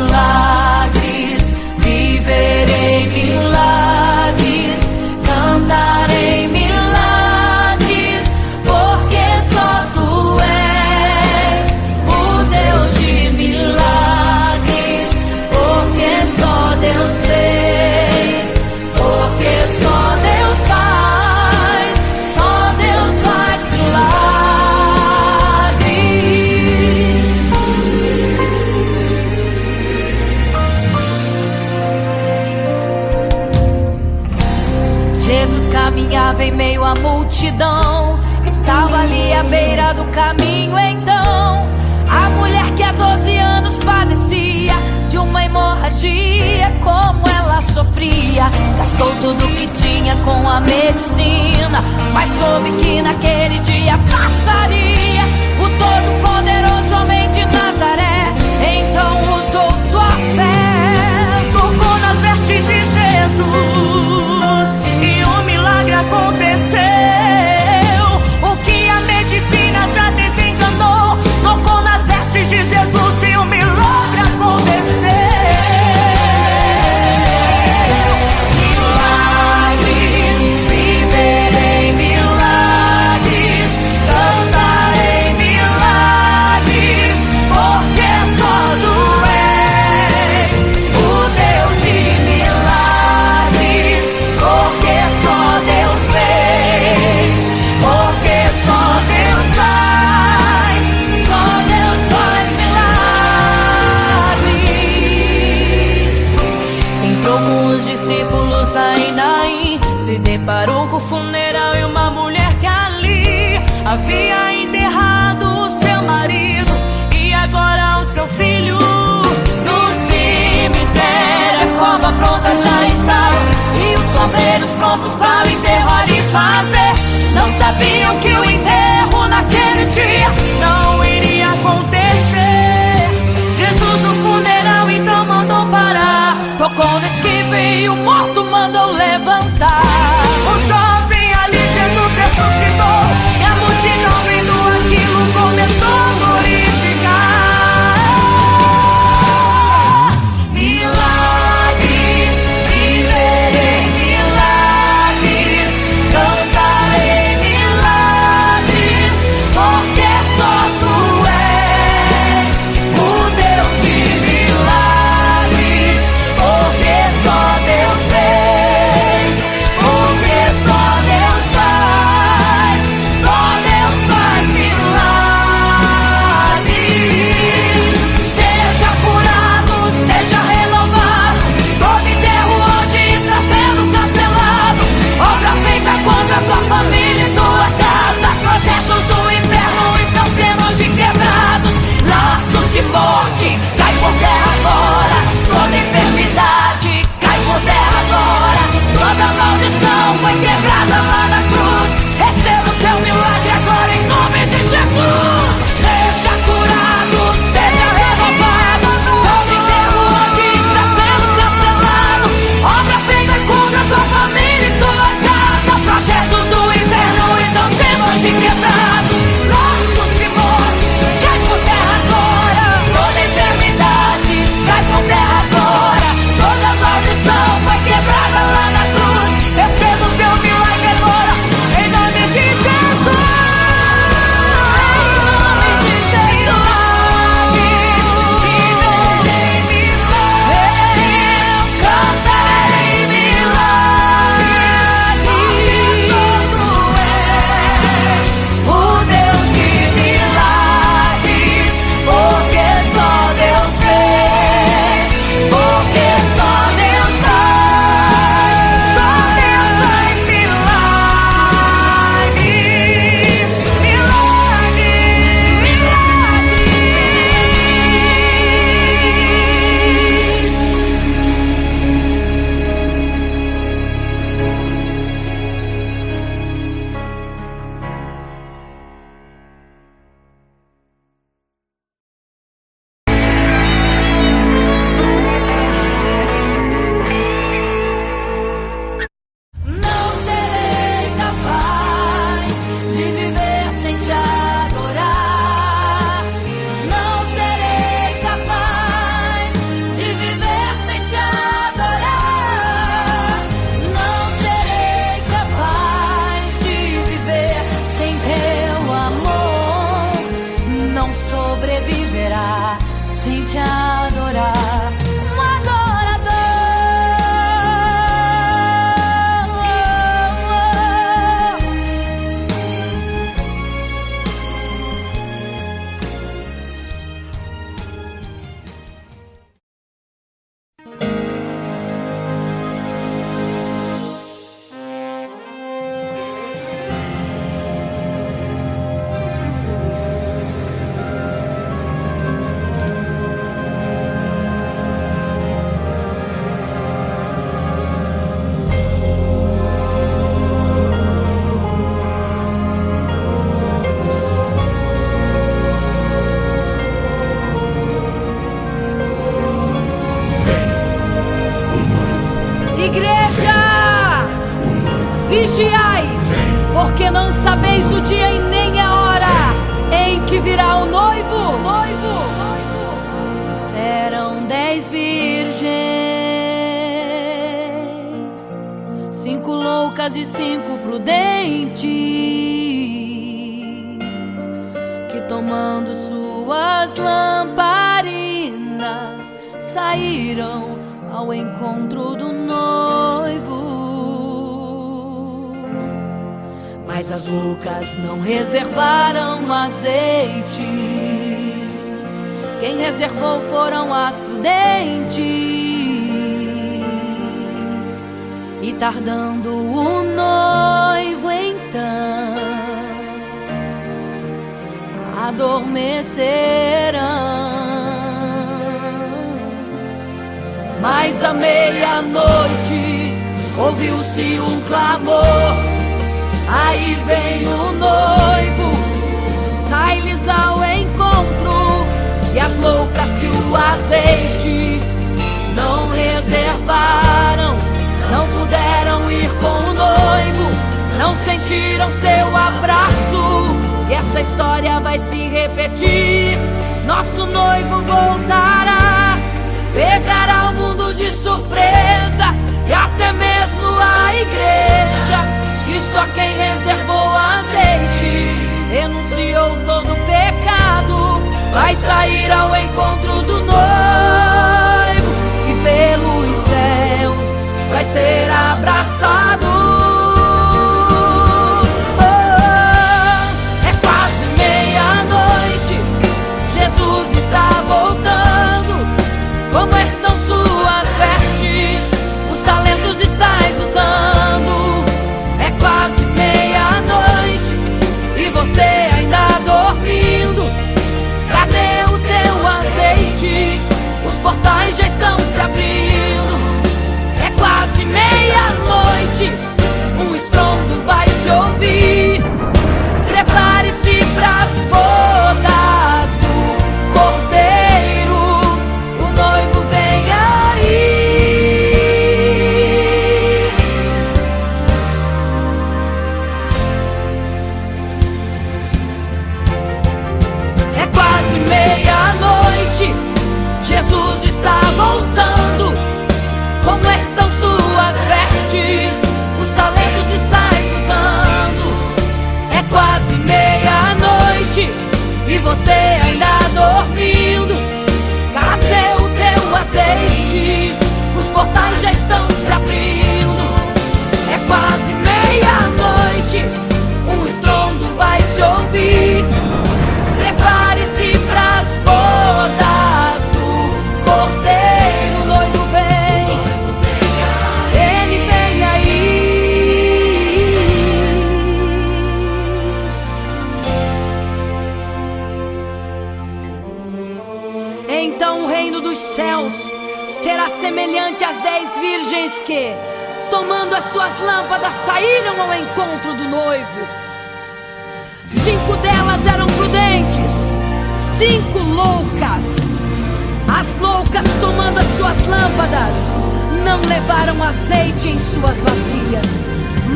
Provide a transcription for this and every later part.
milagres, viverei milagres, cantarei milagres, porque só tu és o Deus de milagres, porque só Deus fez, porque só Deus faz, só Deus faz milagres. Jesus caminhava em meio à multidão, estava ali à beira do caminho. Então a mulher que há 12 anos padecia de uma hemorragia, como ela sofria, gastou tudo que tinha com a medicina, mas soube que naquele dia passaria o todo-poderoso homem de Nazaré. Então usou sua fé, tocou nas vestes de Jesus e um milagre aconteceu. O que a medicina já desenganou, tocou nas vestes de Jesus e um milagre aconteceu. Milagres, viverei milagres, cantarei milagres, porque só tu és o Deus de milagres, porque só Deus fez, porque só Deus faz, só Deus faz milagres. Entrou com os discípulos lá em Naim, se deparou com o funeral e uma mulher que ali havia enterrado o seu marido e agora o seu filho. No cemitério a cova pronta já estava e os coveiros prontos para o enterro ali fazer. Não sabiam que o enterro naquele dia não iria acontecer. Jesus no funeral então mandou parar, tocou no esquife e o morto mandou levantar. O jovem ali Jesus ressuscitou e a multidão vendo aquilo começou a glorificar. Milagres, viverei milagres, cantarei milagres, Vigiai, porque não sabeis o dia e nem a hora em que virá o noivo. Eram 10 virgens, 5 loucas e 5 prudentes, que tomando suas lamparinas saíram ao encontro do noivo. Mas as loucas não reservaram azeite. Quem reservou foram as prudentes. E tardando o noivo então, adormecerão. Mas à meia-noite ouviu-se um clamor: aí vem o noivo, sai-lhes ao encontro. E as loucas que o azeite não reservaram, não puderam ir com o noivo, não sentiram seu abraço. E essa história vai se repetir. Nosso noivo voltará, pegará o mundo de surpresa, e até mesmo a igreja. E só quem reservou azeite, renunciou todo o pecado, vai sair ao encontro do noivo, e pelos céus vai ser abraçado. É quase meia-noite, Jesus está voltando. Como estão suas vestes? Os talentos estais usando. É quase meia-noite e você ainda dormindo. Cadê o teu azeite? Os portais já estão se abrindo. É quase meia-noite, um estrondo vai se ouvir. Prepare-se pras bodas do Cordeiro, o noivo vem aí. É quase meia-noite, Jesus está voltando. Como estão suas vestes? Os talentos estais usando. É quase meia-noite e você ainda dormindo. Cadê o teu azeite? Os portais já estão se abrindo. É quase meia-noite, um estrondo vai se ouvir. Prepare-se pras bodas do Cordeiro, o noivo vem, ele vem aí. Então o reino dos céus será semelhante às 10 virgens que, tomando as suas lâmpadas, saíram ao encontro do noivo. 5 delas eram prudentes, 5 loucas. As loucas, tomando as suas lâmpadas, não levaram azeite em suas vasilhas.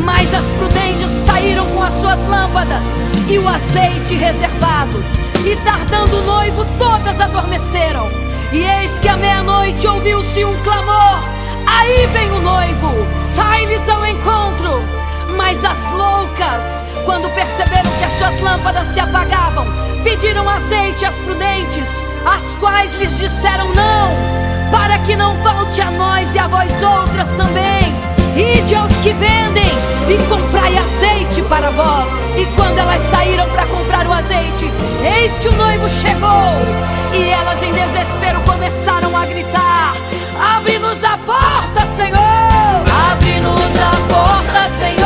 Mas as prudentes saíram com as suas lâmpadas e o azeite reservado. E tardando o noivo, todas adormeceram. E eis que à meia-noite ouviu-se um clamor: aí vem o noivo, sai-lhes ao encontro. Mas as loucas, quando perceberam que as suas lâmpadas se apagavam, pediram azeite às prudentes, as quais lhes disseram: não, para que não falte a nós e a vós outras também. Ide aos que vendem e comprai azeite para vós. E quando elas saíram para comprar o azeite, eis que o noivo chegou. E elas em desespero começaram a gritar: abre-nos a porta, Senhor! Abre-nos a porta, Senhor!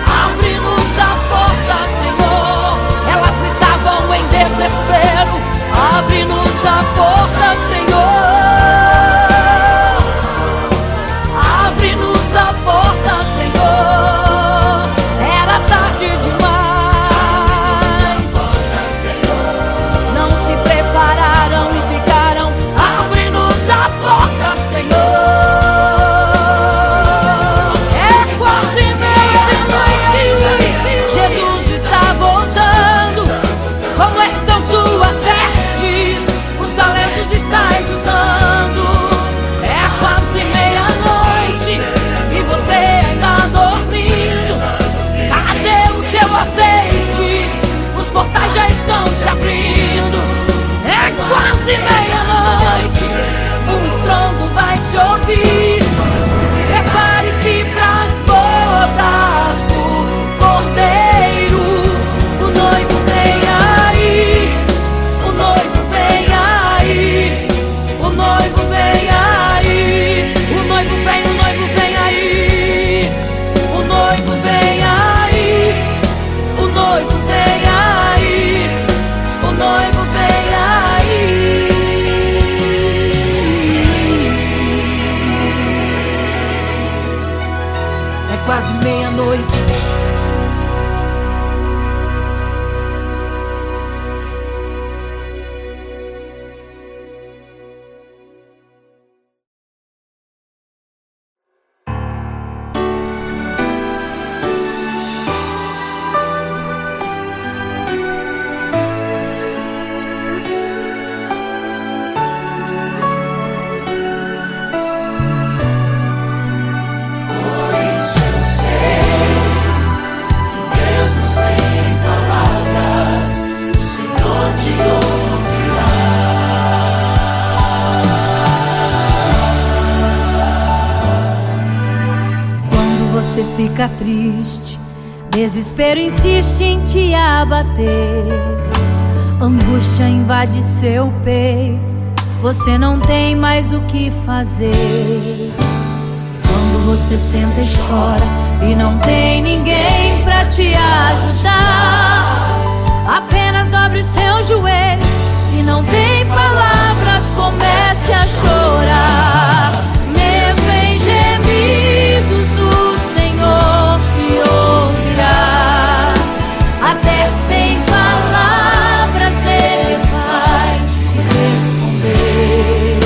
Abre-nos a porta, Senhor! Elas gritavam em desespero: abre-nos a porta, Senhor! Abre-nos a porta, Senhor! Era tarde demais. Não se prepararam fica triste, desespero insiste em te abater, angústia invade seu peito, você não tem mais o que fazer. Quando você senta e chora e não tem ninguém pra te ajudar, apenas dobre os seus joelhos. Se não tem palavras, comece a chorar. Mesmo em gemidos, o Senhor te ouvirá. Até sem palavras Ele vai te responder,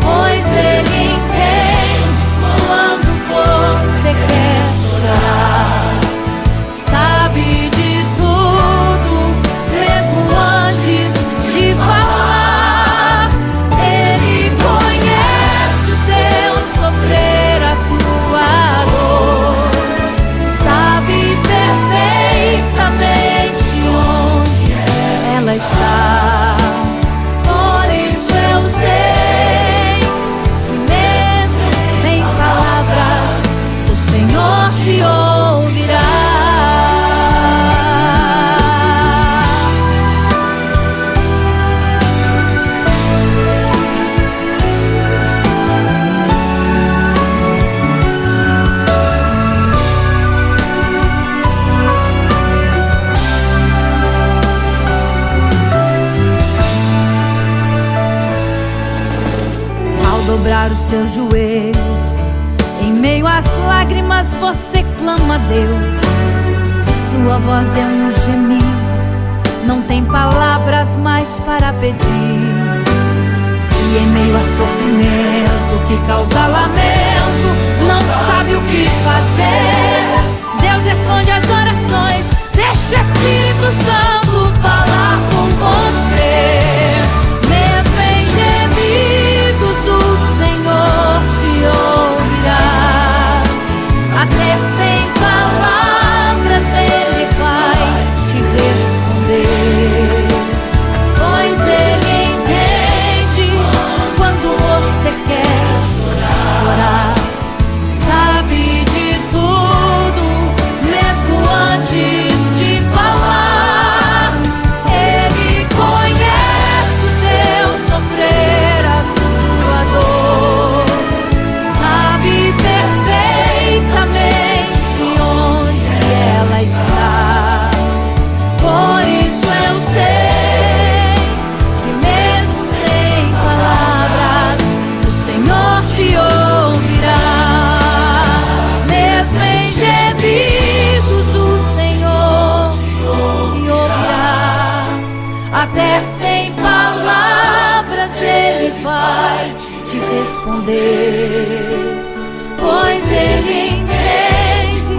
pois Ele entende quando você quer chorar. Sabe de tudo, mesmo antes de falar. Ele conhece o teu sofrer, a tua dor. Sabe perfeitamente onde ela está. Por isso eu sei que mesmo sem palavras o Senhor te ouvirá. Dobrar os seus joelhos, em meio às lágrimas você clama a Deus. Sua voz é um gemido, não tem palavras mais para pedir. E em meio a sofrimento que causa lamento, não sabe o que fazer. Deus responde às orações, deixa o Espírito Santo falar com você. Mesmo em gemidos o Senhor te ouvirá. Até sem palavras Ele vai te responder, pois Ele entende quando você quer chorar. Sabe de tudo, mesmo antes de falar. Ele conhece o teu sofrer, a tua dor. Sabe perfeitamente onde ela está. Por isso eu sei que mesmo sem palavras o Senhor te ouvirá. Mesmo em gemidos o Senhor te ouvirá. Até sem palavras Ele vai te responder, pois Ele entende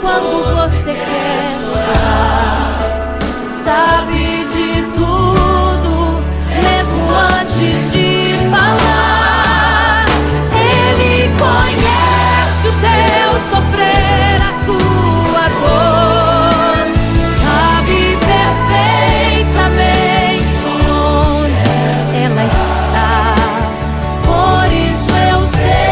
quando você quer chorar. Sabe de tudo, mesmo antes de falar. Ele conhece o teu sofrer, a tua dor. Sabe perfeitamente onde ela está. Por isso eu sei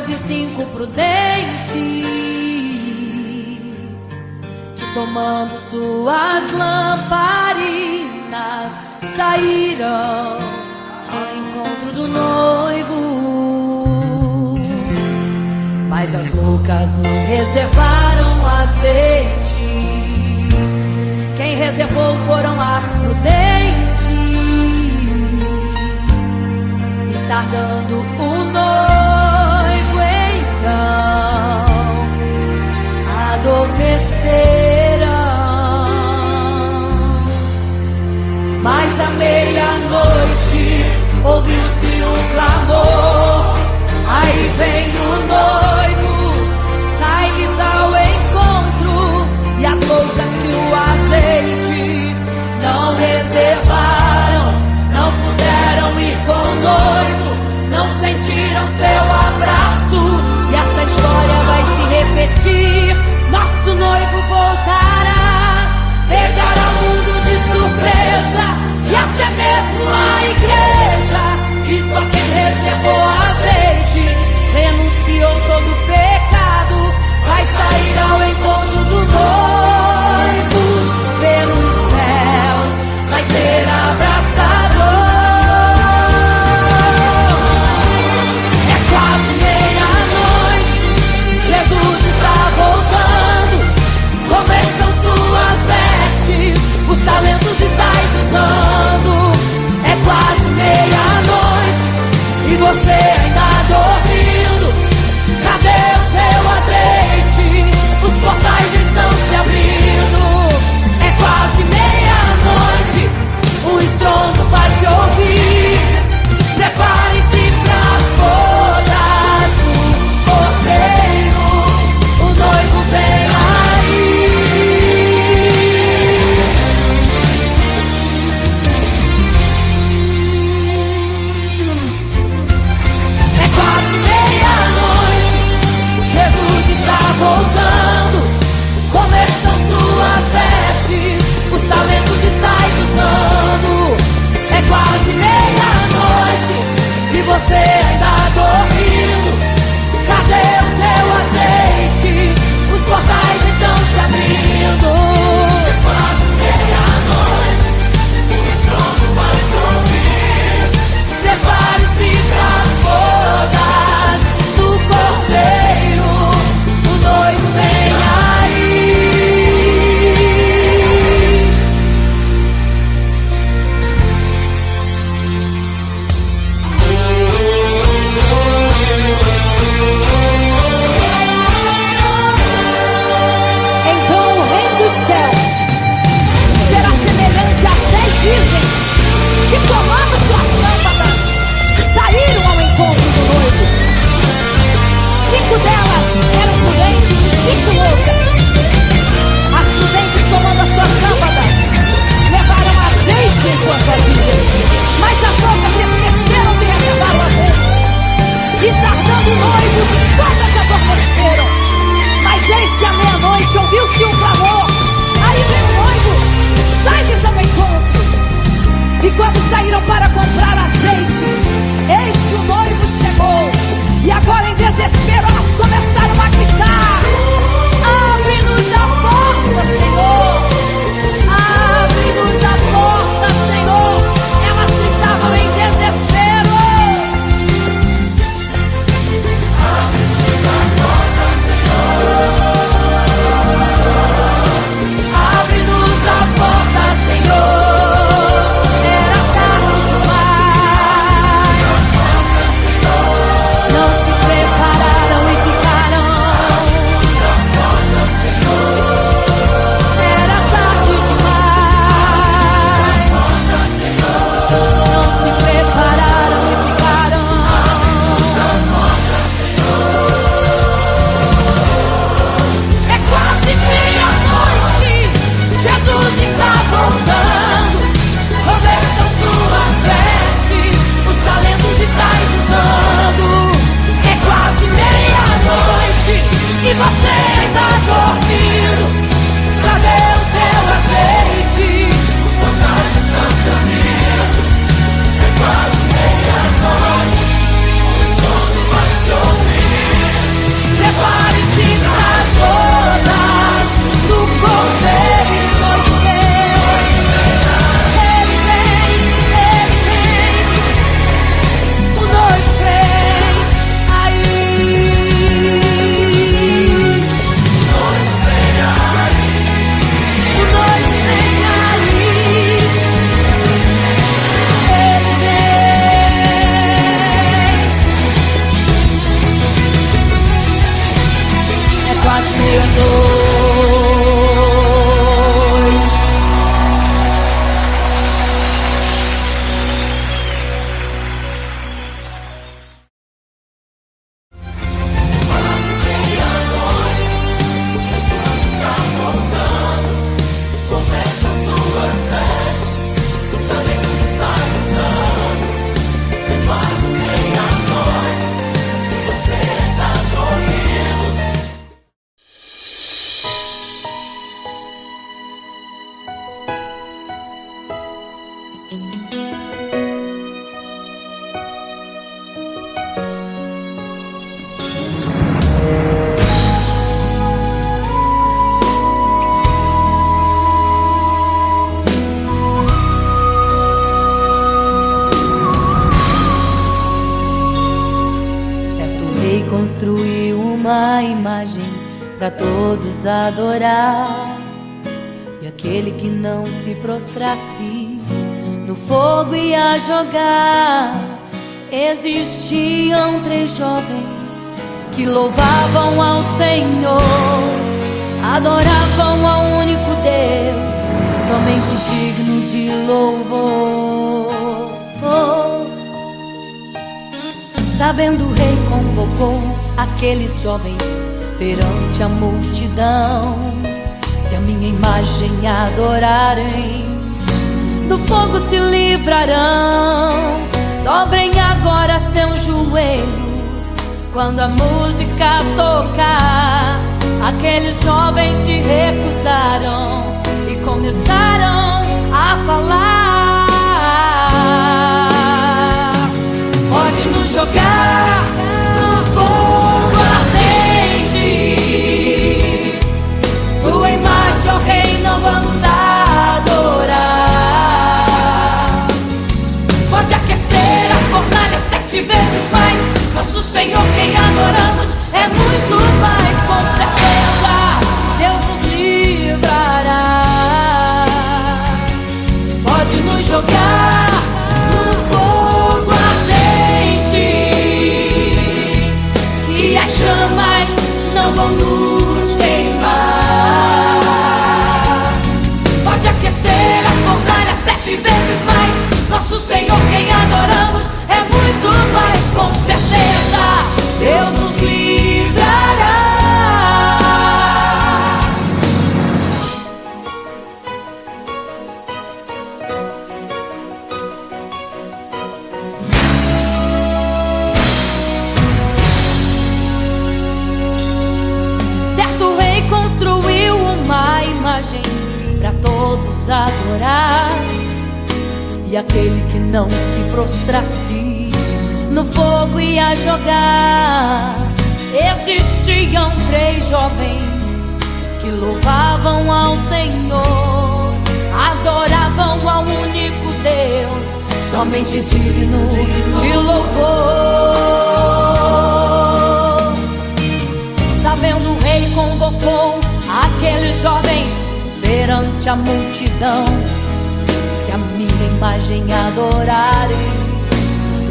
loucas e 5 prudentes, que tomando suas lamparinas saíram ao encontro do noivo. Mas as loucas não reservaram azeite, quem reservou foram as prudentes. E tardando o noivo então adormeceram. Mas à meia-noite ouviu-se um clamor, aí vem o noivo, sai-lhes ao encontro. E as loucas que o azeite não reservaram, não puderam ir com o noivo, não sentiram seu abraço. E essa história vai se repetir, nosso noivo voltará, pegará o mundo de surpresa e até mesmo a igreja. E só quem reservou azeite, renunciou todo pecado, vai sair ao encontro do noivo pelos céus, vai ser abraçador. É quase meia-noite, Jesus está voltando. Como estão suas vestes? Os talentos estáis usando. É quase meia-noite e você ainda dormindo. Cadê o teu azeite? Os portais já estão se abrindo. É quase meia-noite, o estrondo vai se ouvir. Prepare-se pras bodas do Cordeiro, o noivo vem aí. É quase meia-noite, Jesus está voltando. Como estão suas vestes? Os talentos estáis usando. É quase meia-noite e você ainda dormindo. Cadê o teu azeite? Os portais estão se abrindo. É quase meia-noite, o estrondo vai se ouvir. Prepare-se pras bodas do Cordeiro, o noivo vem aí. imagem para todos adorar. E aquele que não se prostrasse no fogo ia jogar. Existiam 3 jovens que louvavam ao Senhor, adoravam ao único Deus, somente digno de louvor. Sabendo, o rei convocou aqueles jovens perante a multidão. Se a minha imagem adorarem, do fogo se livrarão. Dobrem agora seus joelhos quando a música tocar. Aqueles jovens se recusaram e começaram a falar: pode nos jogar no fogo ardente, tua imagem, ó Rei, não vamos adorar. Pode aquecer a fornalha 7 vezes mais, nosso Senhor quem adoramos é muito mais. Com certeza Deus nos livrará. Pode nos jogar no fogo ardente, que as chamas não vão nos queimar. Pode aquecer a fornalha 7 vezes mais, nosso Senhor quem adoramos é muito mais. Com certeza Deus nos livrará. Certo rei construiu uma imagem para todos adorar. E aquele que não se prostrasse no fogo ia jogar. Existiam 3 jovens que louvavam ao Senhor, adoravam ao único Deus, somente digno de louvor. Sabendo, o rei convocou aqueles jovens perante a multidão. Se a minha imagem adorarem,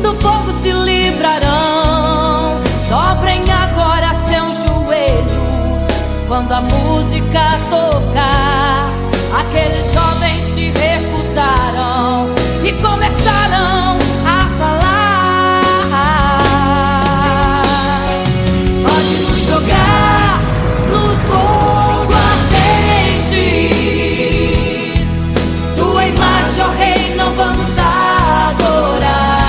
do fogo se livrarão. Dobrem agora seus joelhos quando a música tocar. Aqueles jovens se recusaram e começaram a falar: pode nos jogar no fogo ardente, tua imagem, ó Rei, não vamos adorar.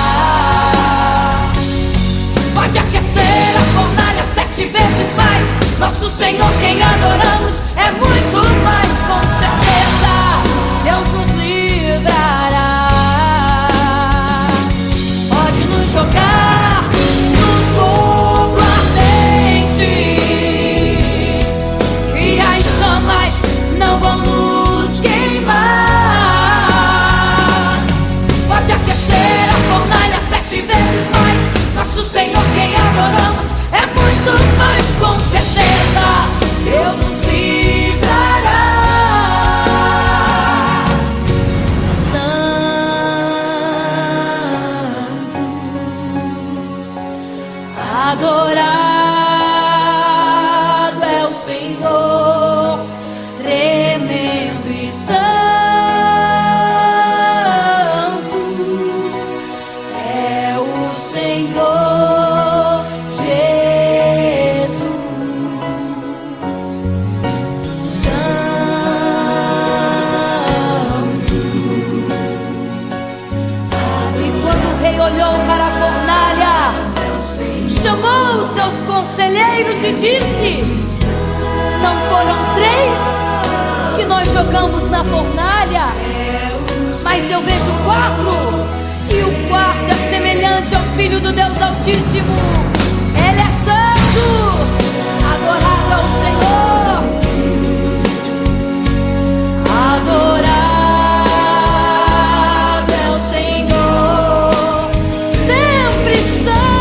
Pode aquecer a fornalha 7 vezes mais, nosso Senhor quem adoramos é muito mais. Com certeza Deus nos livrará. Pode nos jogar no fogo ardente, que as chamas não vão nos queimar. Pode aquecer a fornalha 7 vezes mais, nosso Senhor quem adoramos é muito mais. Com certeza Deus nos livrará. Santo, adorado é o Senhor, tremendo e santo é o Senhor Jesus. Santo. E quando o rei olhou para a fornalha, chamou os seus conselheiros e disse: não foram 3 que nós jogamos na fornalha, mas eu vejo 4, e o quarto é semelhante ao Filho do Deus Altíssimo. Ele é santo, adorado ao Senhor, adorado é o Senhor, sempre santo.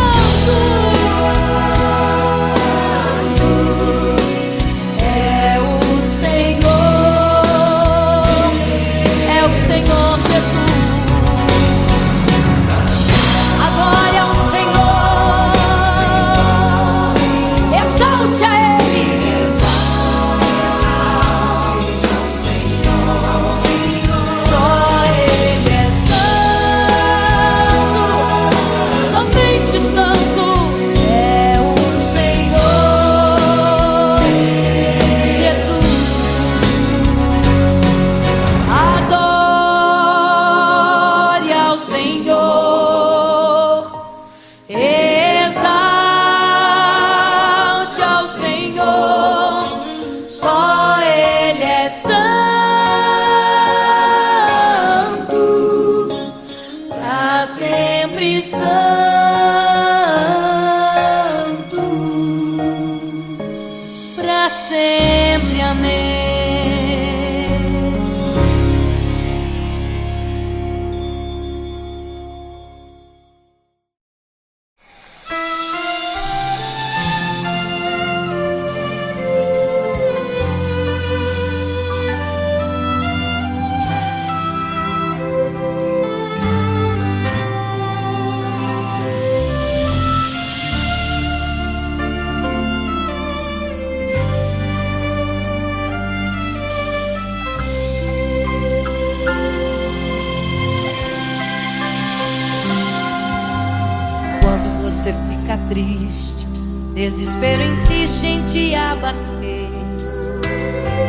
triste, desespero insiste em te abater,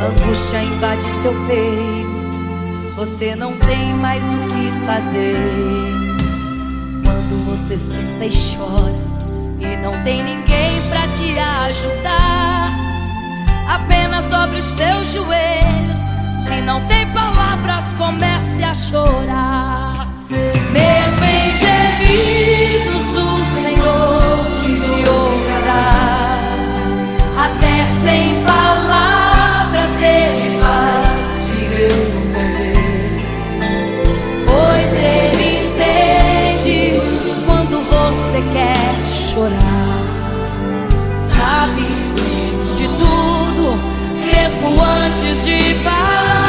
angústia invade seu peito, você não tem mais o que fazer. Quando você senta e chora e não tem ninguém pra te ajudar, apenas dobre os seus joelhos. Se não tem palavras, comece a chorar. Mesmo em gemidos, o Senhor te ouvirá. Até sem palavras Ele vai te responder, pois Ele entende quando você quer chorar. Sabe de tudo, mesmo antes de falar.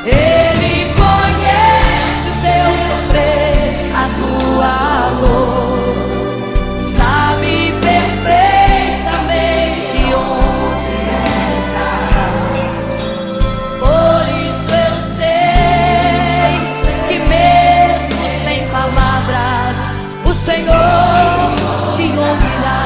Ele conhece o teu sofrer, a tua dor, sabe perfeitamente onde está. Por isso eu sei que mesmo sem palavras o Senhor te ouvirá.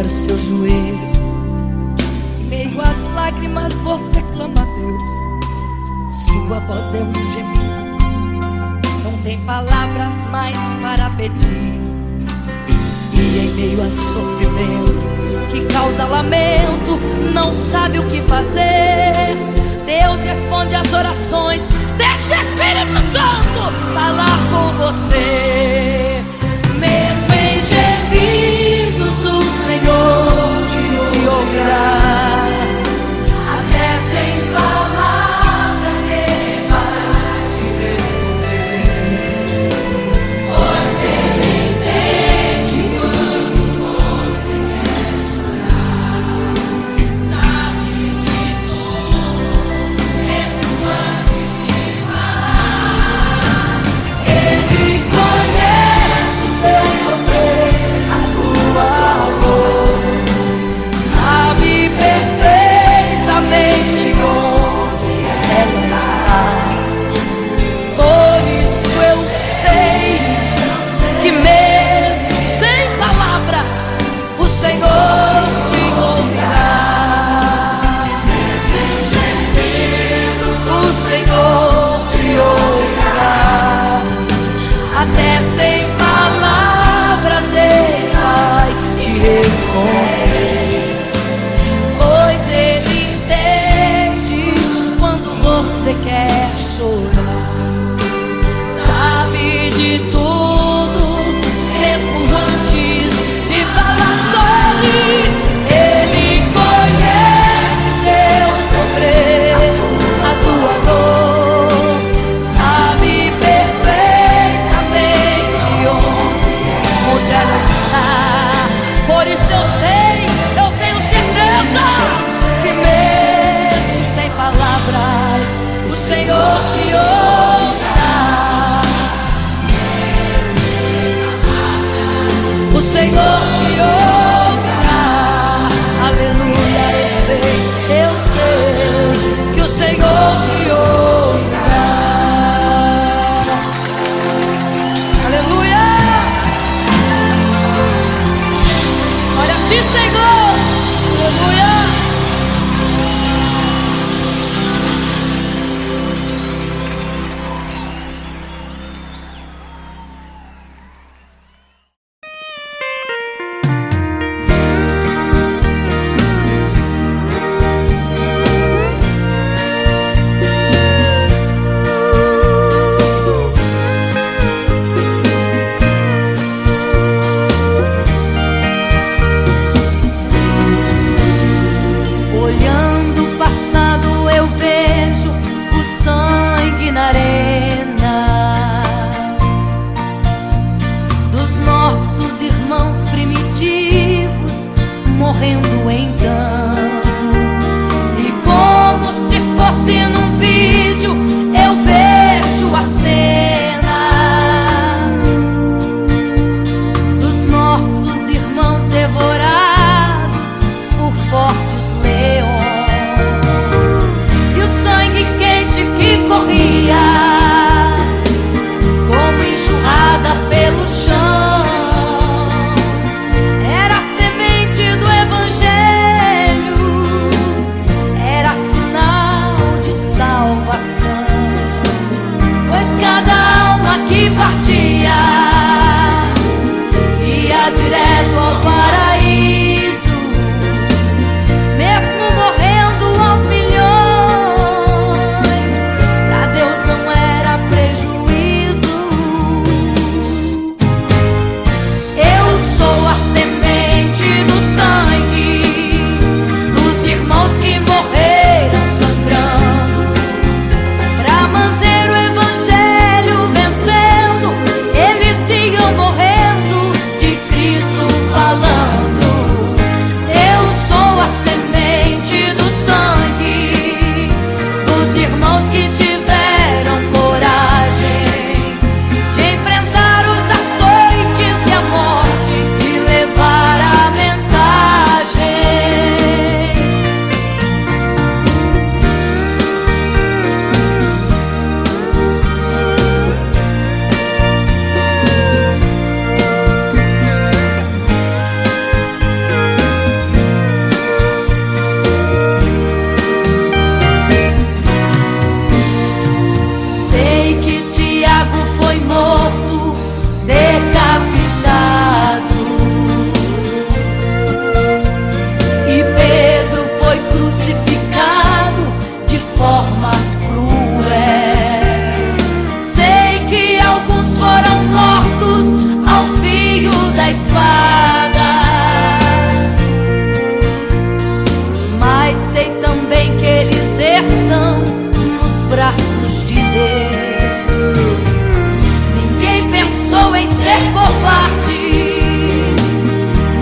Os seus joelhos, em meio às lágrimas você clama a Deus. Sua voz é um gemido, não tem palavras mais para pedir. E em meio a sofrimento que causa lamento, não sabe o que fazer. Deus responde às orações, deixa o Espírito Santo falar com você. Mesmo em gemidos o Senhor te ouvirá. Até sem palavras Ele vai te responder, pois Ele entende quando você quer chorar. Sabe de tudo, mesmo antes de falar. Ele conhece o teu sofrer, a tua dor, sabe perfeitamente onde ela está. Por isso eu sei que mesmo sem palavras o Senhor te ouvirá. O Senhor te ouvirá. Até sem palavras Ele vai te responder, pois Ele entende quando você quer chorar. Sabe de tudo, mesmo antes de falar sobre. Ele conhece teu sofrer, a tua dor, sabe perfeitamente onde ela está. Por isso eu sei, eu tenho certeza que mesmo sem palavras o Senhor te ouvirá. O Senhor te ouvirá. Aleluia, eu sei que o Senhor te ouvirá. Aleluia. Olha a ti, Senhor. Aleluia. que partia ia direto ao paraíso, mesmo morrendo aos milhões. Pra Deus não era prejuízo. Eu sou a semente do sangue dos irmãos que morreram sangrando pra manter o evangelho vencendo. Eles iam morrendo, de Cristo falando. Eu sou a semente do sangue dos irmãos que tiveram coragem de enfrentar os açoites e a morte e levar a mensagem. Sei que Tiago foi morto, decapitado, e Pedro foi crucificado de forma cruel. Sei que alguns foram mortos ao fio da espada, mas sei também que eles estão nos braços de Deus. Ninguém pensou em ser covarde,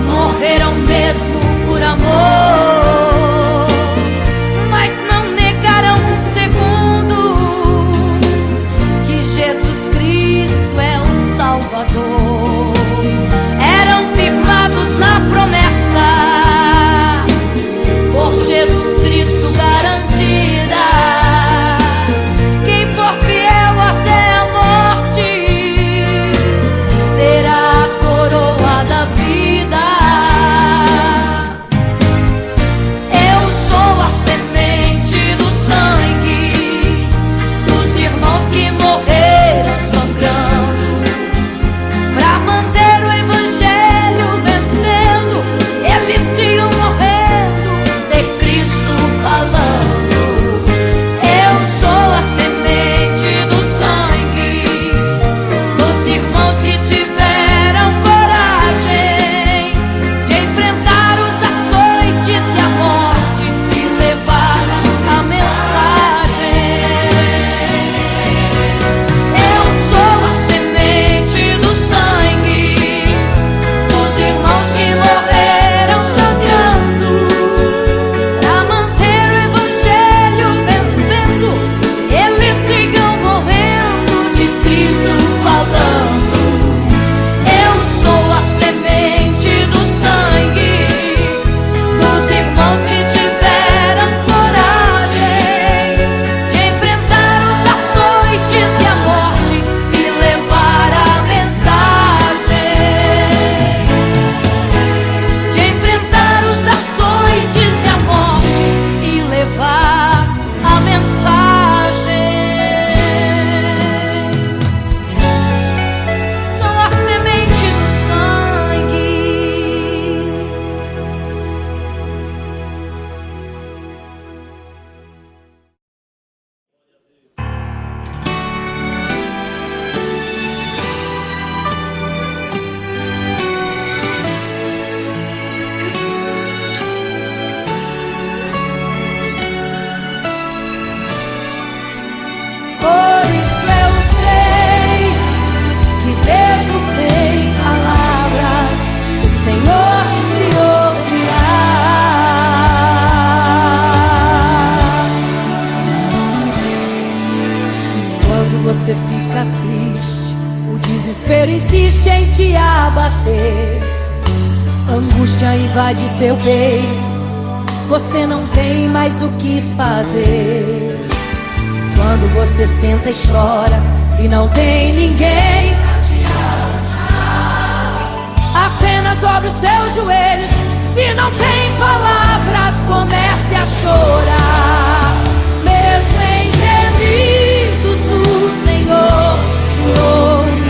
morreram mesmo por amor, mas não negaram um segundo que Jesus Cristo é o Salvador. Eram firmados na promessa, por Jesus Cristo garantida. Quem for fiel até a morte terá a coroa da vida. Eu sou a semente do sangue dos irmãos que morreram sangrando pra manter o evangelho vencendo. Eles iam morrendo, de Cristo falando. Eu sou a semente do sangue dos irmãos que tiveram coragem de enfrentar os açoites e a morte e levar a mensagem. Eu sou a semente do sangue dos irmãos que morreram sangrando pra manter o evangelho vencendo. Eles sigam morrendo, de Cristo falando. Eu sou a semente do sangue dos irmãos que tiveram coragem de enfrentar os açoites e a morte e levar a mensagem. De enfrentar os açoites e a morte e levar a mensagem. Sou a semente do sangue. Por isso eu sei que mesmo sem palavras o Senhor te ouvirá. Quando você fica triste, o desespero insiste em te abater, angústia invade seu peito, você não tem mais o que fazer. Quando você senta e chora e não tem ninguém, apenas dobre os seus joelhos. Se não tem palavras, comece a chorar. Mesmo em gemidos, o Senhor te ouve.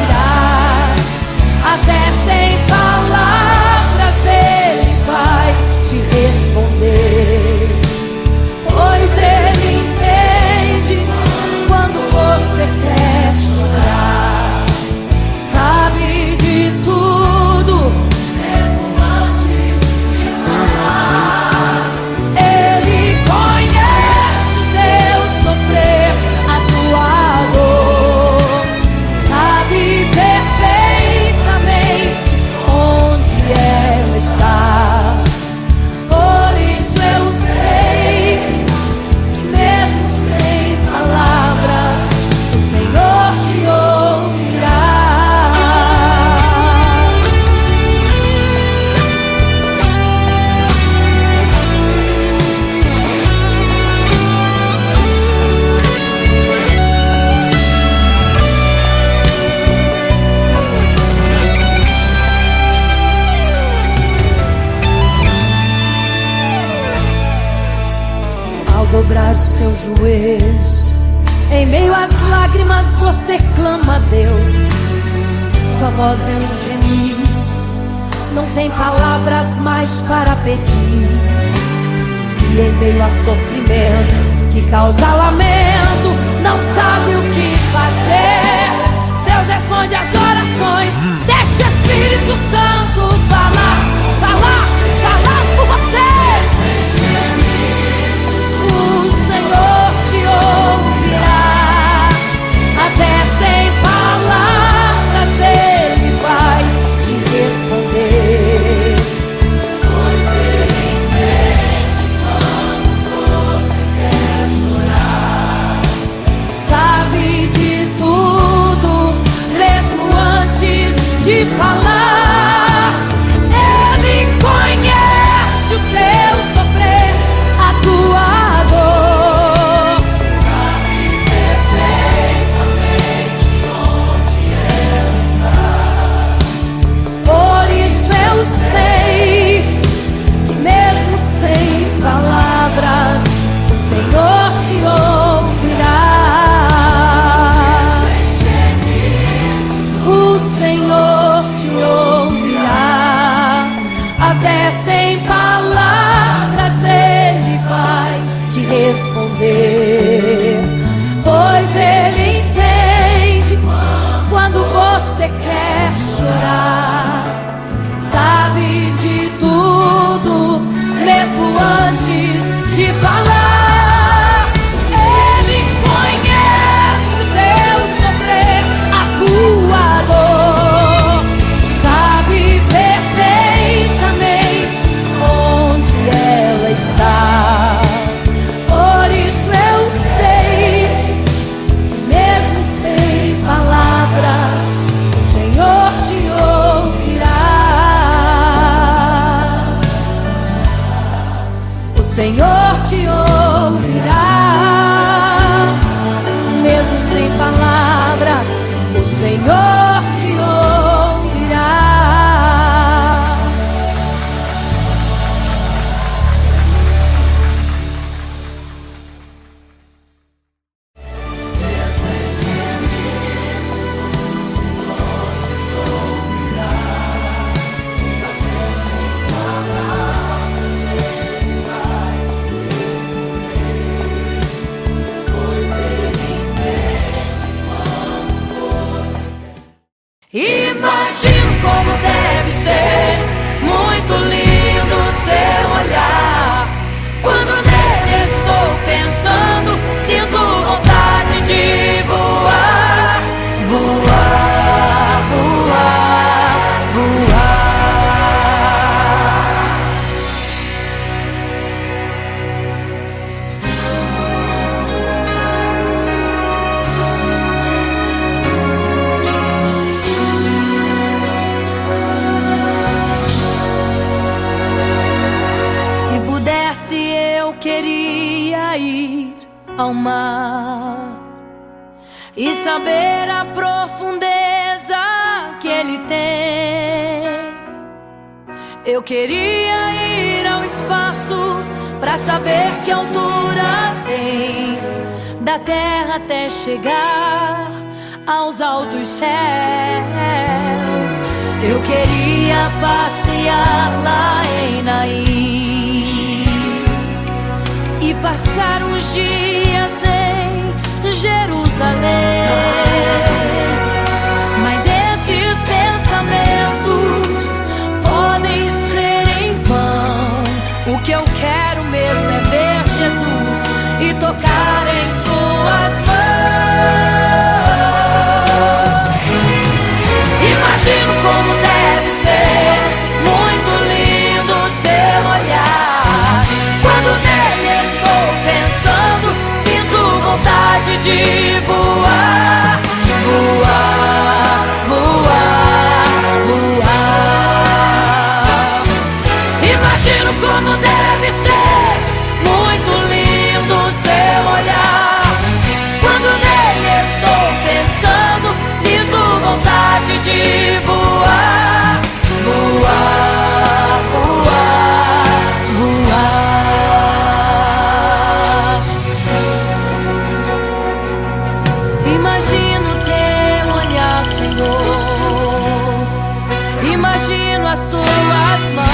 joelhos. Em meio às lágrimas você clama a Deus. Sua voz é um gemido, não tem palavras mais para pedir. E em meio a sofrimento que causa lamento, não sabe o que fazer. Deus responde às orações. Deixa o Espírito Santo falar, falar, falar por você. O Senhor te ouvirá. Até sem palavras Ele vai te responder. Pois Ele entende quando você quer chorar. Sabe de tudo, mesmo antes de falar. Ele conhece o teu sofrer, a tua dor. Sabe perfeitamente onde ela está. Por isso eu sei que mesmo sem palavras o Senhor te ouvirá. O Senhor te ouvirá. Até sem palavras Ele vai te responder. Pois Ele entende quando você quer chorar. Sabe de tudo, mesmo antes de falar. Ele conhece o teu sofrer, a tua dor. Sabe perfeitamente onde ela está. Por isso eu sei que mesmo sem palavras o Senhor te ouvirá. O Senhor te ouvirá. Mesmo sem palavras o Senhor te ouvirá. Imagino como deve ser muito lindo seu olhar. Quando nele estou pensando, sinto vontade de voar, voar, voar, voar. Se pudesse eu queria ir ao mar e saber a profundeza que ele tem. Eu queria ir ao espaço pra saber que altura tem, da terra até chegar aos altos céus. Eu queria passear lá em Naim e passar uns dias em Jerusalém. Mas esses pensamentos podem ser em vão. O que eu quero mesmo é ver Jesus e tocar em suas mãos. Imagino como deve ser muito lindo seu olhar. Quando nele estou pensando, sinto vontade de voar, voar, voar, voar. Imagino como deve ser muito lindo seu olhar. Quando nele estou pensando, sinto vontade de voar, voar, voar, voar. Imagino teu olhar, Senhor. Imagino as tuas mãos.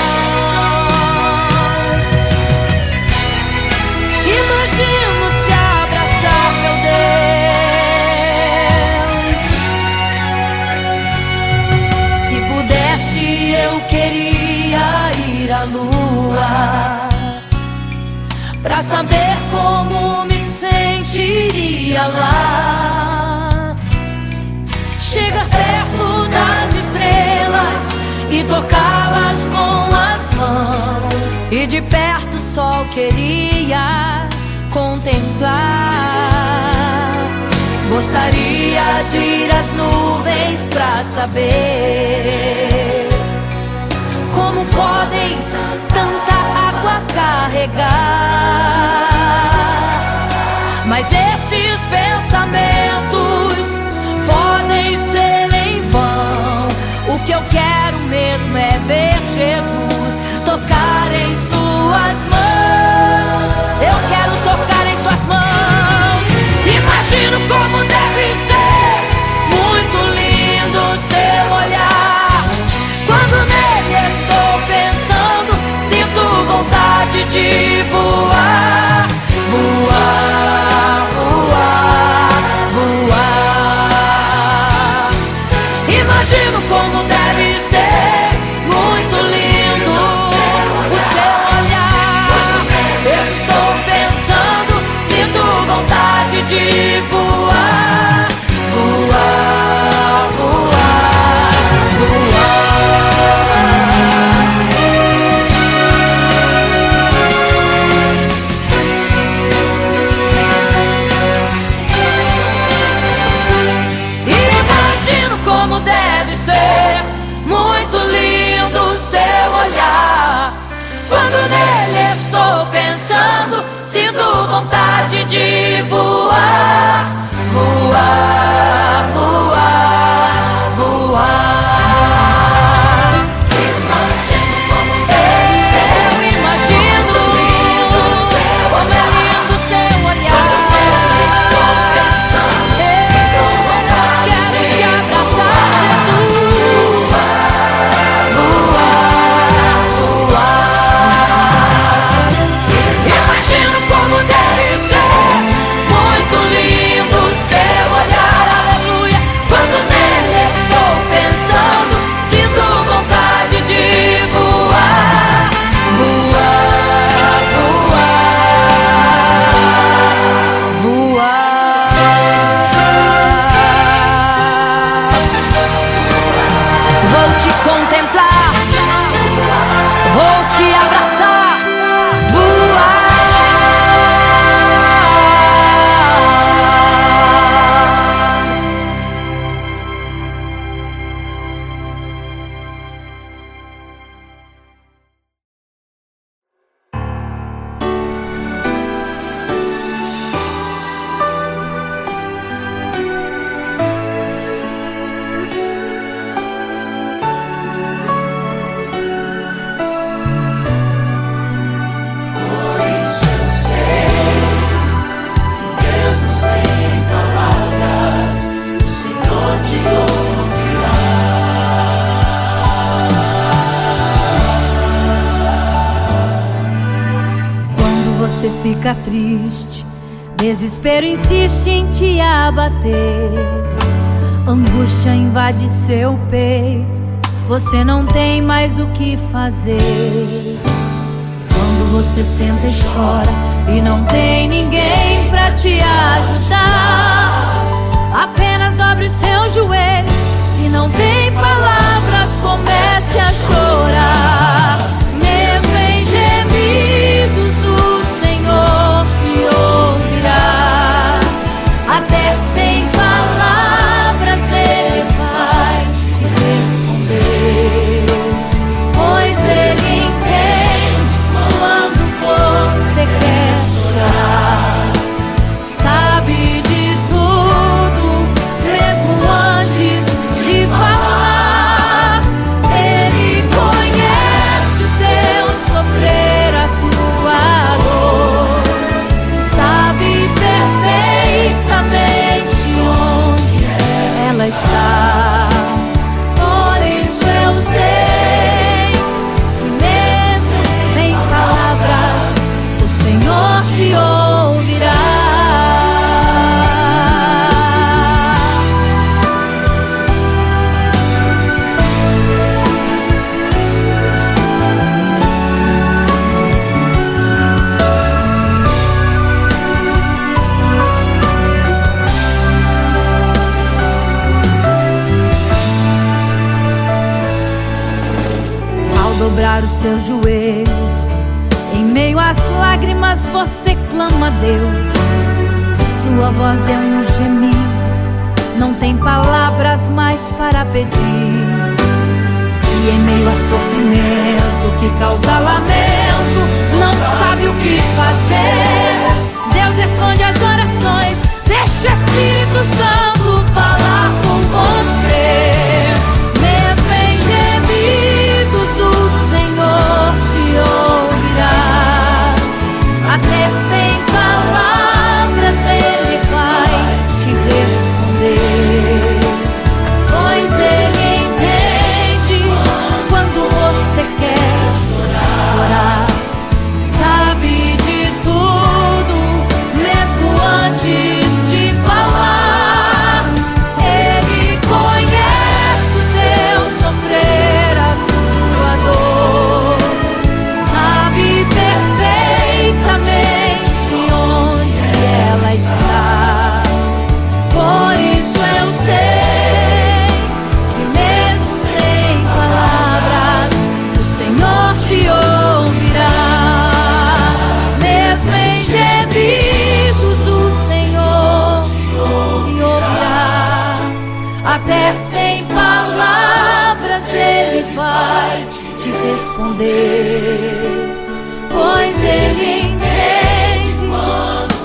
Imagino te abraçar, meu Deus. Se pudesse, eu queria ir à lua pra saber como me sentiria lá. Chegar perto das estrelas e tocá-las com as mãos, e de perto só queria contemplar. Gostaria de ir às nuvens pra saber como podem tanta água carregar. Mas esses pensamentos podem ser em vão. O que eu quero mesmo é ver Jesus tocar em suas mãos. Eu quero tocar em suas mãos. Imagino como deve ser muito lindo o seu olhar. Quando nele estou pensando, sinto vontade de voar. Voar, voar, voar. Imagino como deve ser muito lindo o seu olhar. Estou pensando, sinto vontade de voar. Voar, voar, Imagino como deve ser muito lindo o seu olhar. Quando nele estou pensando, sinto vontade de voar. Voar, voar, voar. Imagino como deve ser. Eu imagino como é lindo o seu olhar. Estou pensando, sinto vontade. Quero te abraçar, Jesus. Voar, voar. Imagino como deve ser muito lindo o seu olhar, aleluia. Quando nele estou pensando, sinto vontade de voar. Voar, voar, voar. Vou te contemplar, vou te abraçar. Voar. Você fica triste, desespero insiste em te abater, angústia invade seu peito, você não tem mais o que fazer. Quando você senta e chora e não tem ninguém pra te ajudar, apenas dobre os seus joelhos. Se não tem palavras, comece a chorar. Mesmo em gemidos, o Senhor te ouvirá. Até sem palavras Ele vai te responder, pois Ele entende quando você quer chorar. Sabe de tudo. ela está. Por isso eu sei que mesmo sem palavras o Senhor te ouvirá. Dobrar os seus joelhos, em meio às lágrimas você clama a Deus. Sua voz é um gemido, não tem palavras mais para pedir. E em meio a sofrimento que causa lamento, não sabe o que fazer. Deus responde às orações, deixa o Espírito Santo falar com você. Mesmo em gemidos o Senhor te ouvirá. Até sem palavras Ele vai te responder. Pois Ele entende quando você quer chorar. Sabe de tudo, mesmo antes de falar. Ele conhece o teu sofrer, a tua dor. Sabe perfeitamente onde ela está. Por isso eu sei que mesmo sem palavras o Senhor te ouvirá. Mesmo em gemidos o Senhor te ouvirá. Até sem palavras Ele vai te responder. Pois Ele entende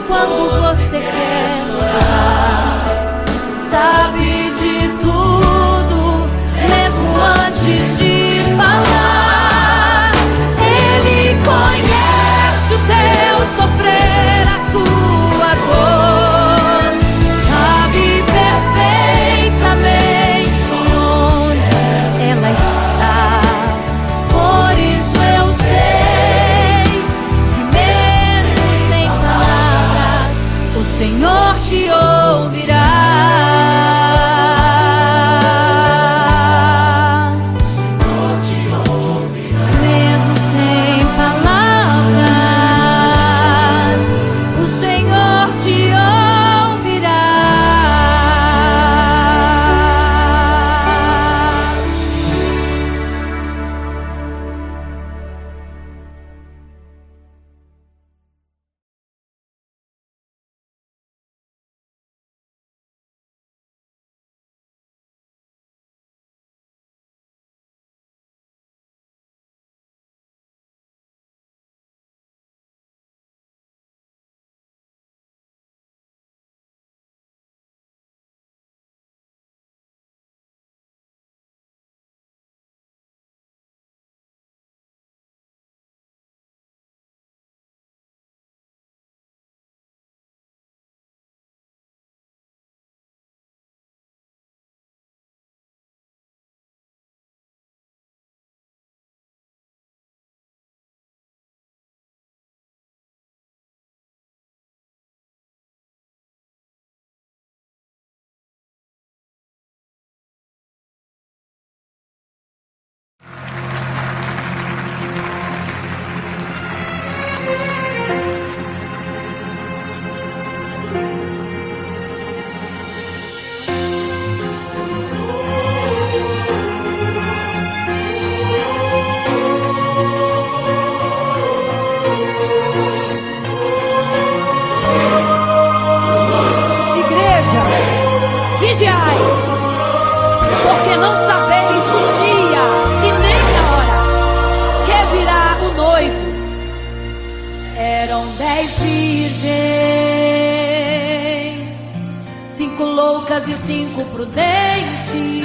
quando você quer chorar. Sabe de tudo, mesmo antes de falar. Ele conhece o teu sofrer, a tua dor. Sabe perfeitamente onde ela está. Por isso eu sei que mesmo sem palavras o Senhor te ouvirá. Mesmo sem palavras o Senhor te ouvirá. Vigiai, porque não sabeis o dia e nem a hora que virá o noivo. Eram 10 virgens, 5 loucas e 5 prudentes,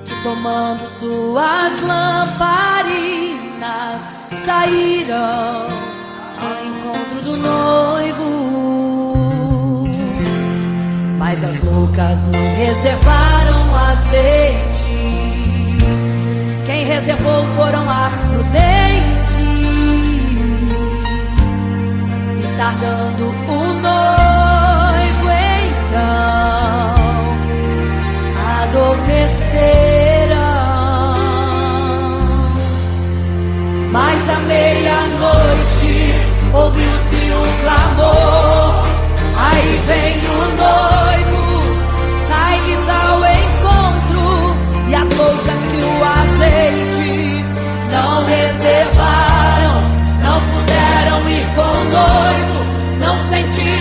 que tomando suas lamparinas saíram ao encontro do noivo. Mas as loucas não reservaram azeite. Quem reservou foram as prudentes. E tardando o noivo então adormecerão. Mas à meia-noite ouviu-se um clamor. Aí vem o noivo, sai-lhes ao encontro. E as loucas que o azeite não reservaram, não puderam ir com o noivo, não sentiram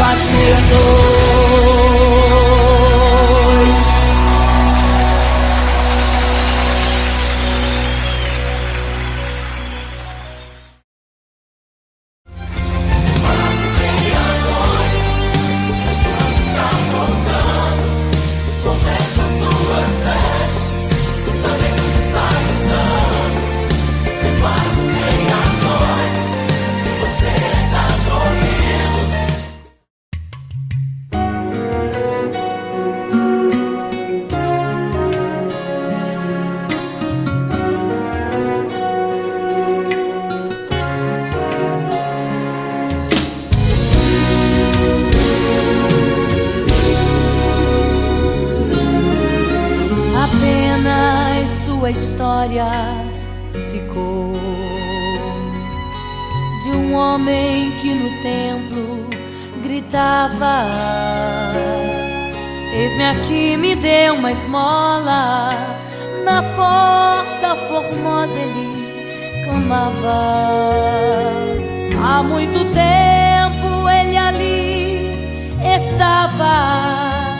quase meia-noite. Apenas sua história ficou de um homem que no templo gritava: eis-me aqui, me dê uma esmola. Na porta formosa ele clamava. Há muito tempo ele ali estava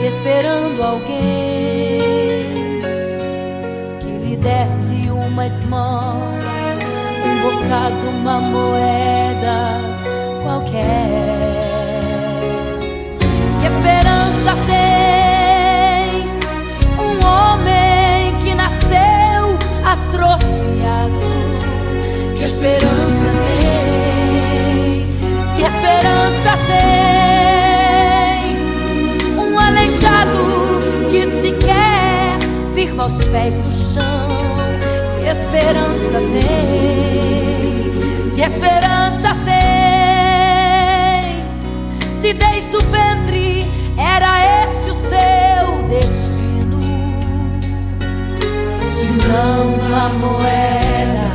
esperando alguém que lhe desse uma esmola, um bocado, uma moeda qualquer. Que esperança tem um homem que nasceu atrofiado? Que esperança tem? Que esperança tem um aleijado que sequer firma os pés no chão? Que esperança tem? Que esperança tem? Se desde o ventre era esse o seu destino, se não uma moeda,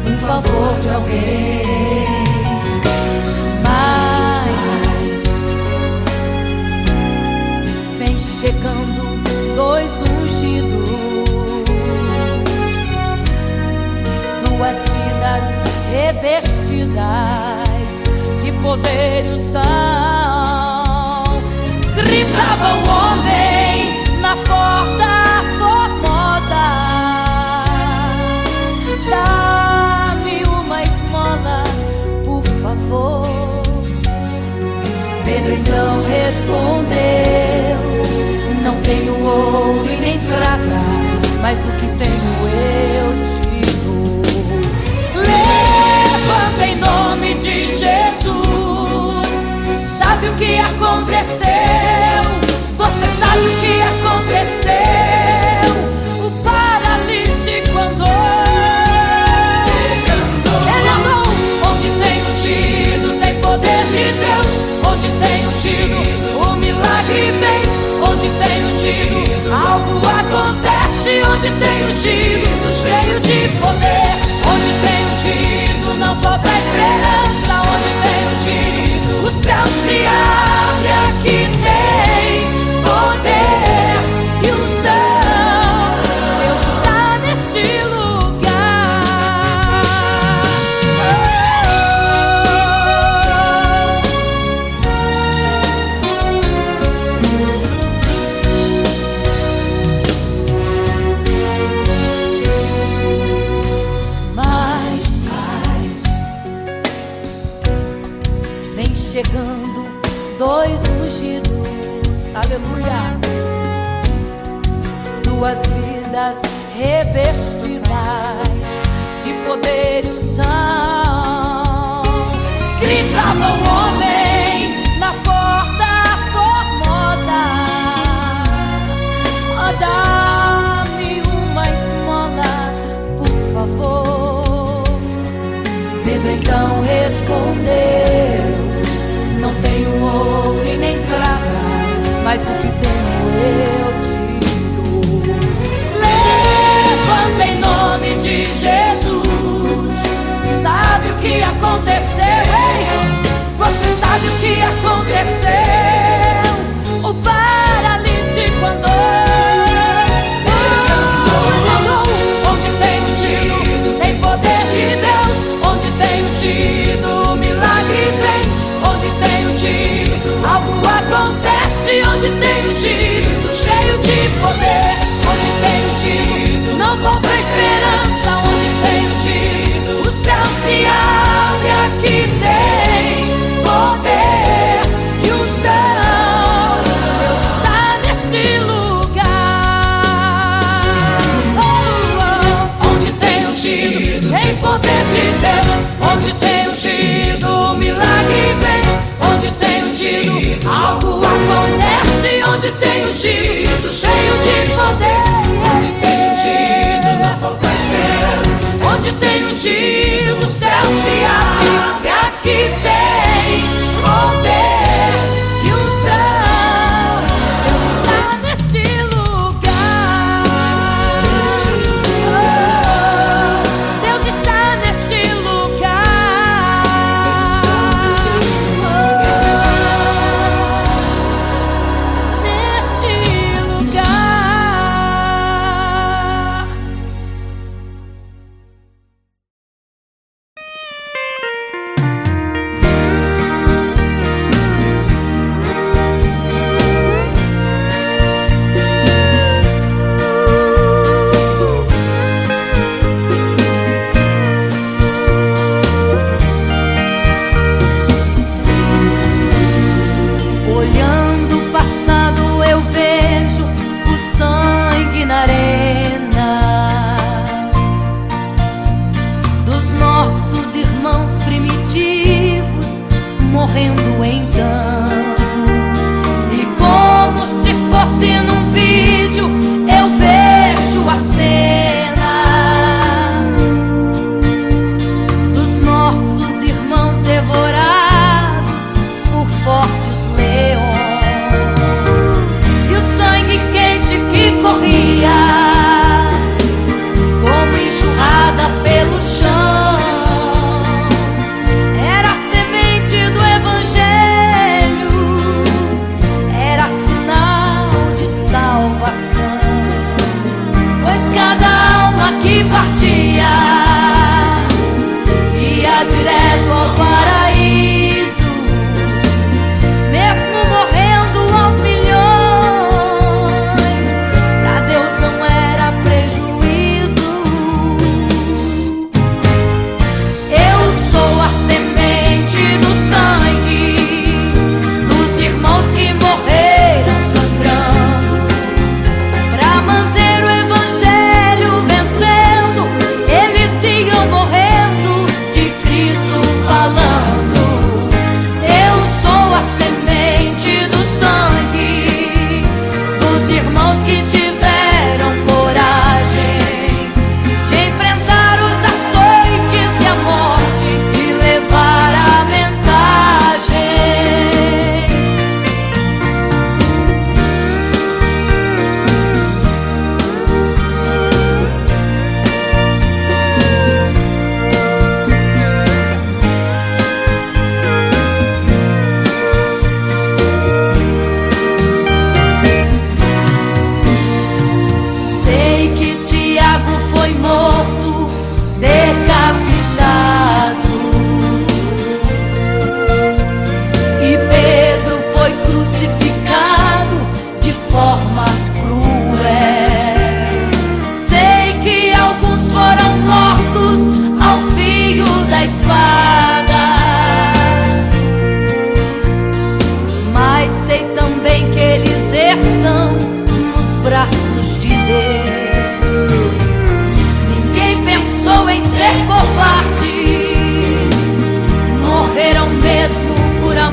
um favor de alguém. Mas vem chegando dois ungidos, duas vidas revestidas de poder e unção. Gritava o homem na porta formosa: dá-me uma esmola, por favor. Pedro então respondeu: não tenho ouro e nem prata, mas o que tenho eu te dou. Levanta em nome de Jesus. Sabe o que aconteceu? Você sabe o que aconteceu? O paralítico andou. Ele andou. Onde tem ungido, tem poder de Deus. Onde tem ungido, o milagre vem. Onde tem ungido, algo acontece. Onde tem ungido, cheio de poder. Onde tem ungido, não falta esperança. Onde tem ungido, o céu se abre. Aqui tem poder e unção. Deus está neste lugar. Mas vem chegando dois ungidos, aleluia, duas vidas revestidas de poder e unção. Gritava o homem na porta formosa: oh, dá-me uma esmola, por favor. Pedro então respondeu: não tenho ouro e nem prata, mas o que tenho eu te dou. Levanta em nome de Jesus. Sabe o que aconteceu, hein? Você sabe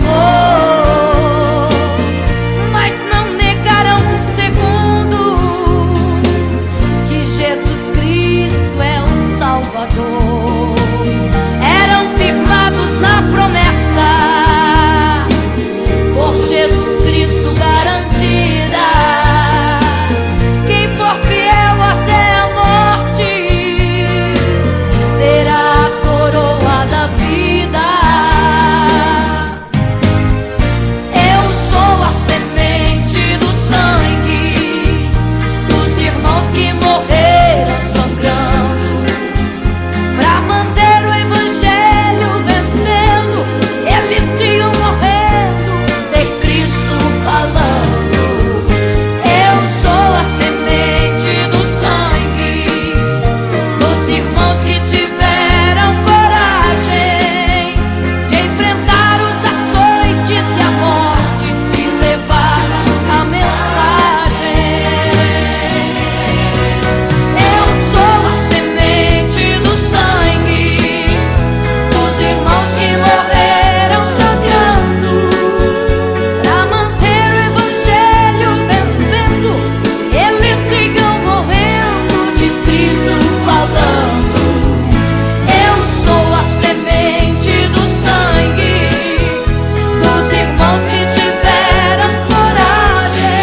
amor, mas não negarão um segundo que Jesus Cristo é o Salvador. Eram firmados na promessa, por Jesus Cristo garantida. Quem for fiel até a morte terá a coroa da vida. Eu sou a semente do sangue dos irmãos que morreram sangrando pra manter o evangelho vencendo. Eles iam morrendo de Cristo falando. Eu sou a semente do sangue dos irmãos que tiveram coragem de enfrentar os açoites e a morte e levar a mensagem. Eu sou a semente do sangue dos irmãos que morreram sangrando pra manter o evangelho vencendo. Eles sigam morrendo de Cristo falando. Eu sou a semente do sangue dos irmãos que tiveram coragem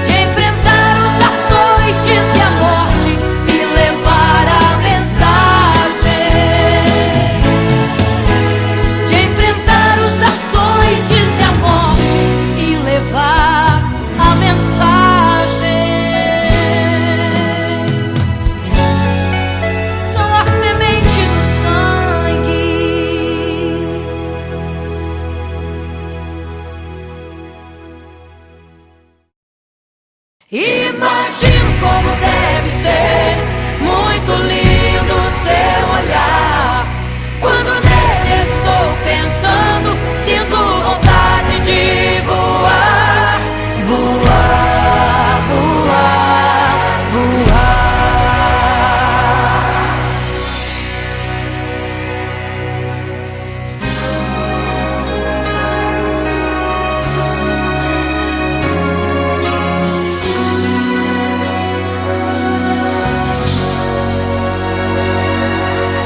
de enfrentar os açoites e a morte e levar a mensagem. De enfrentar os açoites e a morte e levar a mensagem. Sou a semente do sangue. Imagino como deve ser muito lindo seu olhar. Quando nele estou pensando, sinto vontade de voar, voar, voar, voar.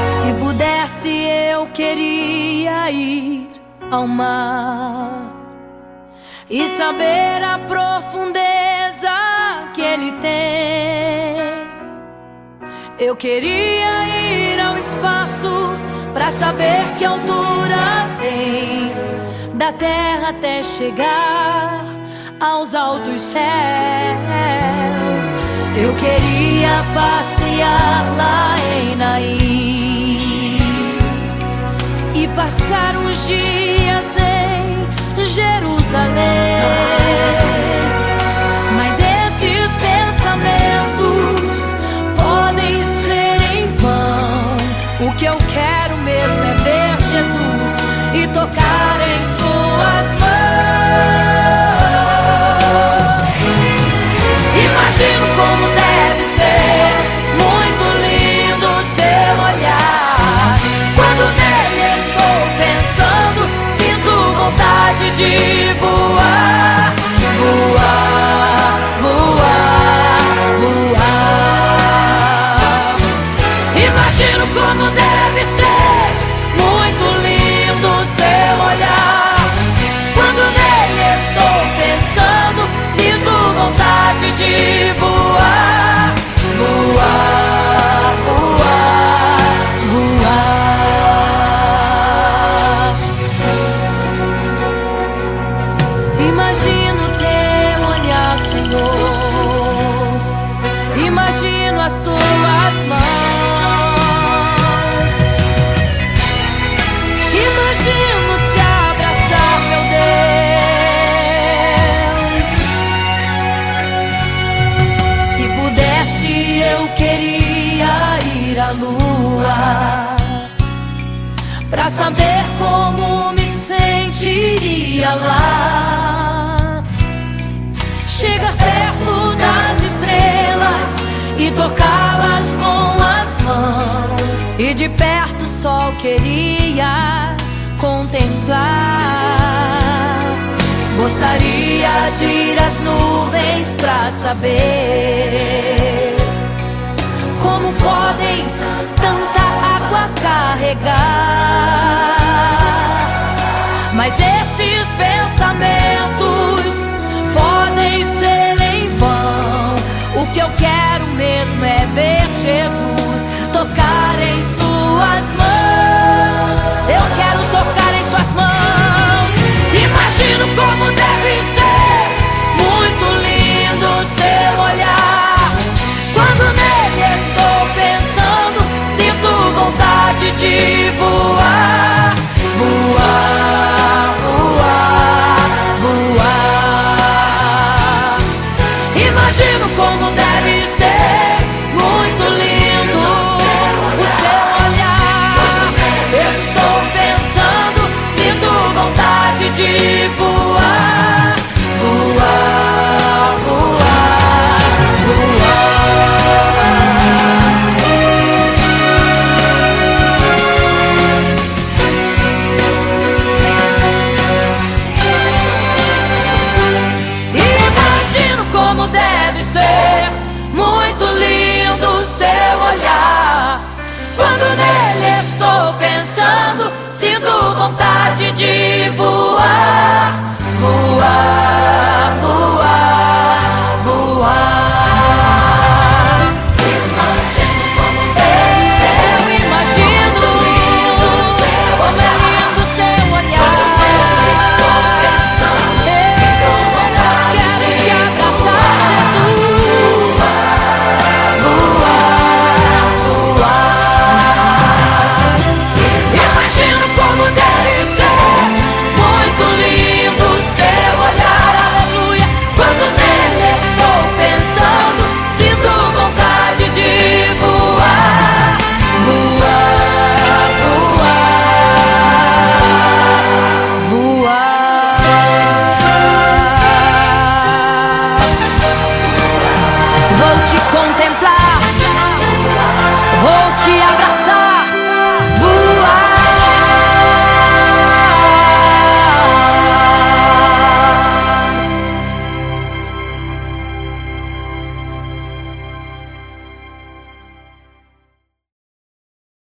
Se pudesse, eu queria ir ao mar e saber a profundeza que ele tem. Eu queria ir ao espaço pra saber que altura tem, da terra até chegar aos altos céus. Eu queria passear lá em Naim e passar uns dias em Jerusalém. Mas esses pensamentos podem ser em vão. O que eu quero mesmo é ver Jesus e tocar em suas mãos. Imagino como deve ser muito lindo seu olhar. Quando nele estou pensando, sinto vontade de voar, voar, voar, voar. Imagino como deve ser muito lindo seu olhar. Quando nele estou pensando, sinto vontade de voar, voar, voar, voar. Imagino teu olhar, Senhor. Imagino as tuas mãos. Imagino te abraçar, meu Deus. Se pudesse, eu queria ir à lua pra saber como me sentiria lá. Chegar perto das estrelas e tocá-las com as mãos, e de perto só queria contemplar. Gostaria de ir às nuvens pra saber como podem tanta água carregar. Mas esses pensamentos podem ser em vão. O que eu quero mesmo é ver Jesus tocar em suas mãos. Eu quero tocar em suas mãos. Imagino como deve ser muito lindo seu olhar. Quando nele estou pensando, sinto vontade de voar. Voar, voar, voar. Imagino como deve ser muito lindo o seu olhar. Estou pensando, sinto vontade de voar. Voar, voar, voar. Imagino como deve ser muito lindo o seu olhar. Quando nele estou pensando, sinto vontade de voar. Voar, voar, voar. Imagino como deve ser. Eu imagino como é lindo o seu olhar. Estou pensando, sinto vontade. Quero te abraçar, Jesus. Voar, voar. Imagino como deve ser muito lindo o seu olhar. Aleluia. Quando nele estou pensando, sinto vontade de voar. Voar, voar, voar. Vou te contemplar, vou te abraçar.